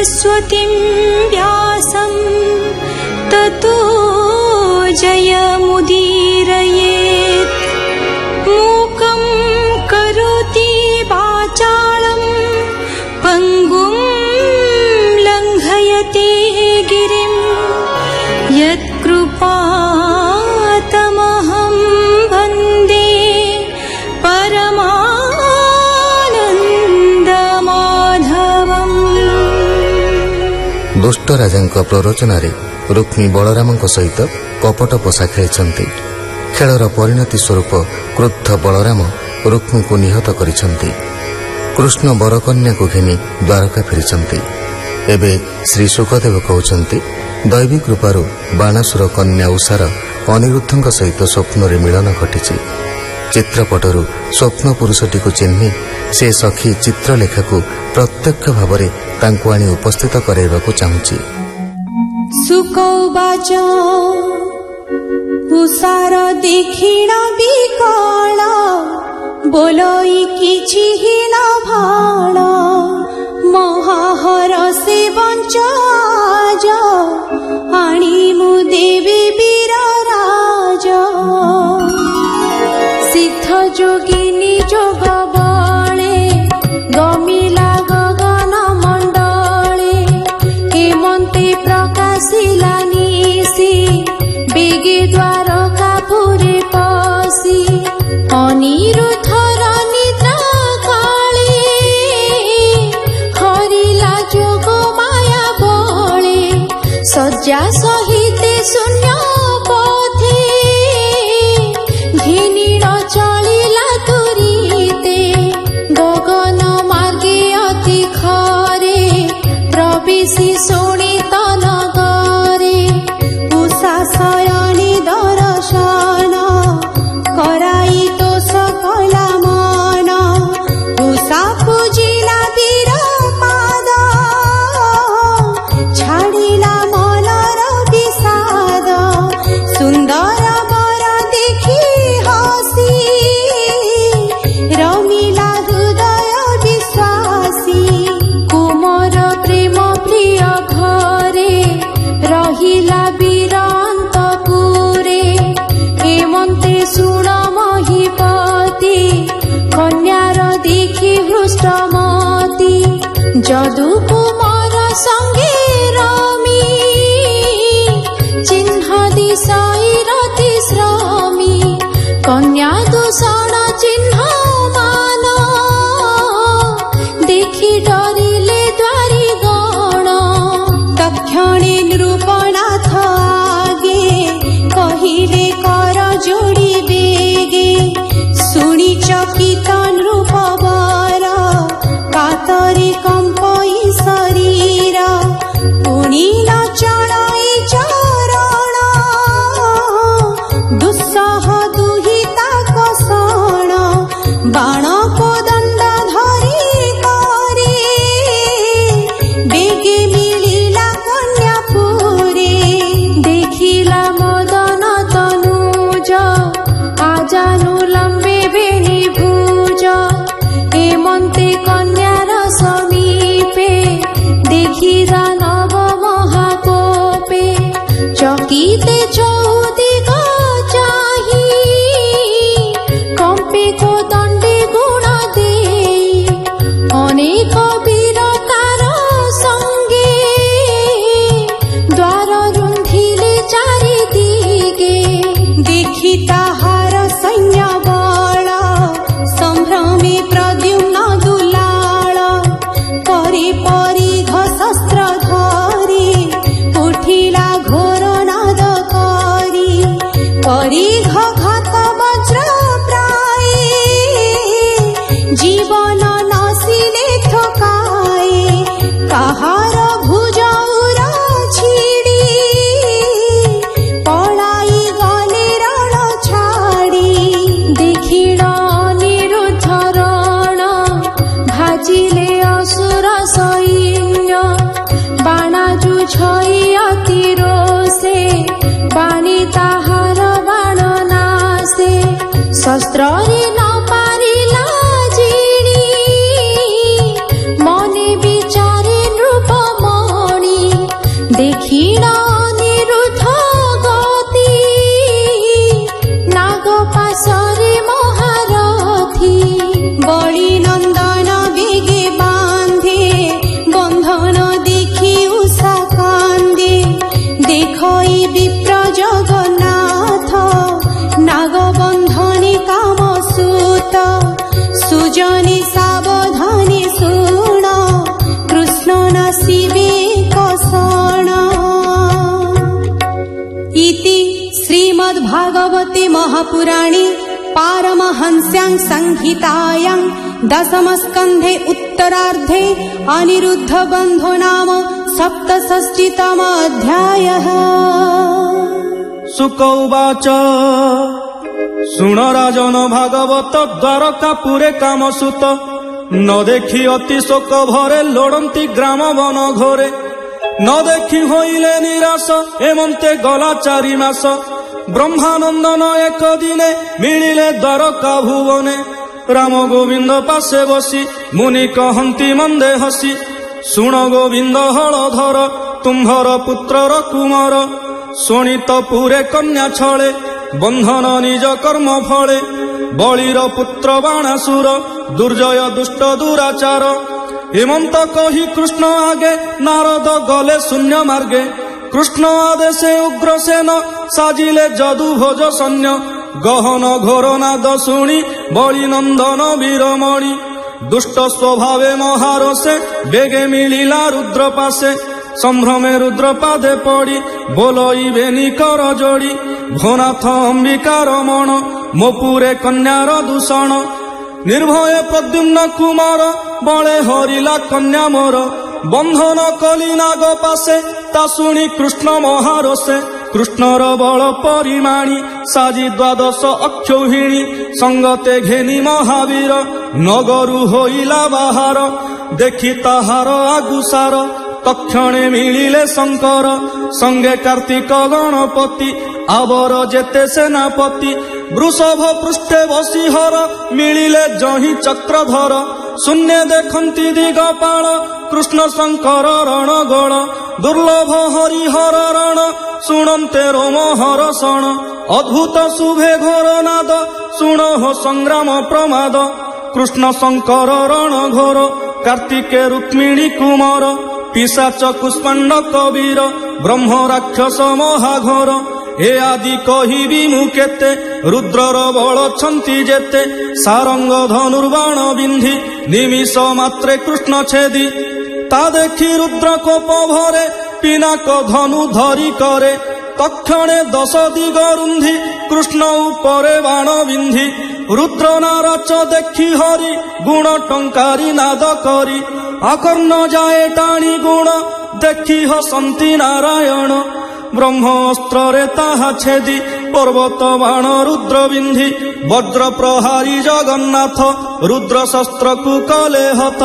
सरस्वतीं व्यासं ततो जयमुदीरयेत्। मूकं करोति वाचालं पङ्गुं लङ्घयते गिरिं यत्कृपातमहं वन्दे परमानन्दमाधवम्। दुष्ट राजा प्ररोचन रुक्मी बलराम सहित कपट पोषा खेली। खेलर परिणति स्वरूप क्रुद्ध बलराम रुक्मी को निहत करिसंती। कृष्ण बरकन्या को घिनी द्वारका फेरी। एबे श्री सुखदेव कहउछंती दैवी कृपारू बाणासुर कन्या उषार अनिरुद्ध सहित स्वप्न मिलन घटी। चित्रपटरू स्वप्न पुरुषटी को चिन्हि से सखी चित्रलेखा को प्रत्यक्ष भाव में उपस्थित कराइबाकू चाहूची। सुकौबाच उषार देखिण विकल बोलई किछि हीन भाण महाहर से बंचाज आणी मु देवी वीर राज। सिद्ध जोगिनी जोग बळे गमिला गगन मंडले हेमंते प्रकाशिला निशि बेगे द्वारका पुरे पशि अनिरुद्धर निद्रा काले हरिला जोग माया बळे सज्जा सहित शून्य पथे घिनीण चलिला तुरीते गगन मार्गे अति खरे प्रवेशी शोणित नगरे उषा शयनी दर्शन कराई तो सकला मन उषा पूजिला वीर पाद छाड़िला मनर विषाद सुंदर वर देखि हसी रमिला हृदय विश्वासी कुमर प्रेम प्रिय घरे रहिला वीर अंतपुरे हेमंते सुण महीपति कन्यार देखि हृष्टमती जदु कुमार संगे रमी चिन्ह दिशाई रति श्रमी कन्या दूषण चिन्ह मान देखि डरिले द्वारी गण तक्षणे नृपनाथ आगे कहिले कर जोड़ी बेगे सुनी चकित नृपवर कातरे कंपई शरीर पुणी न चढ़ई चरण दुस्सह दुहिता कषण बाण को दंड धरी करे बेगे मिलिला कन्या पुरे देखिला मदन तनुज आजानु लंबे बेणी भुज हेमंते कन्यार समीपे देखिला नव महाकोपे चकिते चौदिग चाही कंपे को दंडे गुण देई अनेक वीरकार संगे द्वार रुंधिले चारि दिगे देखि ताहार सैन्य बल संभ्रमे प्रद्युम्न दुलाल परि परिघ शस्त्र धरि उठिला घोर नाद करी परिघ घात वज्र प्राय जीवन नसिले ठोकाए काहार भुजौर छिड़ी पलाई गले रण छाड़ी देखिण अनिरुद्ध रण भाजिले असुर सैन्य बाणाजु छई अति रोषे बाणी ताहार बाण नाशे शस्त्र न पारिला जिणी मने विचारे नृप महापुराणे पारमहंस्यां संहितायां दशमस्कन्धे उत्तरार्धे अनिरुद्धबन्धो नाम 67तमोऽध्यायः। शुक उवाच शुण राजन भागवत द्वारकापुरे कामसुत न देखी अति शोक भरे लोड़ती ग्राम वन घोरे न देखी होइले निराश एमंते गला 4 मास ब्रह्मानंदन एक दिने मिलिले द्वारका भुवने राम गोविंद पासे बसी मुनि कहंती मंदे हसी शुण गोविंद हलधर तुम्भर पुत्रर कुमार शोणित पुरे कन्या छळे बंधन निज कर्म फले बलिर पुत्र बाणासुर दुर्जय दुष्ट दुराचार हेमंत कही कृष्ण आगे नारद गले शून्य मार्गे कृष्ण आदेशे उग्रसेन साजिले जदु भोज सैन्य गहन घोर नाद शुणी बलि नंदन वीरमणि दुष्ट स्वभावे महारसे बेगे मिलिला रुद्र पासे संभ्रमे रुद्र पादे पड़ी बोलइबे निकर जोड़ी भोनाथ अंबिका रमण मोपुरे कन्यार दूषण निर्भय प्रद्युम्न कुमार बळे हरिला कन्या मोर बंधन कली नाग पासे ता शुणी कृष्ण महारसे कृष्णर बल परिमाणी साजी 12 अक्षौहिणी संगते घेनी महावीर नगरु होइला बाहार देखी ताहार आगुसार तक्षणे मिलिले शंकर संगे कार्तिक गणपति आवर जेते सेनापति वृषभ पृष्ठे वसीहर मिलिले जही चक्रधर शून्य देखंती दिगपाल कृष्ण शंकर रणगोल दुर्लभ हरिहर रण शुणन्ते रोमहर शण अद्भुत शुभे घोर नाद शुण हो संग्राम प्रमाद कृष्ण शंकर रण घोर कार्तिके रुक्मिणी कुमार पिशाच कुष्मांड कबीर ब्रह्म राक्षस महाघोर हे आदि कहिबी मु केते रुद्रर बल छंती जेते सारंग धनुर्बाण बिंधी निमिष मात्रे कृष्ण छेदी ता देखी रुद्र कोप भरे पिनाक धनु धरी करे तक्षणे 10 दिग रुंधी कृष्ण उपरे बाण बिंधी रुद्र नाराच देखी हरि गुण टंकारी नाद करी आकर्ण जाए टाणी गुण देखी हसंती नारायण ब्रह्मस्त्रे ताहा छेदी पर्वत बाण रुद्र बिंधी वज्र प्रहारी जगन्नाथ रुद्र शस्त्र कु कले हत।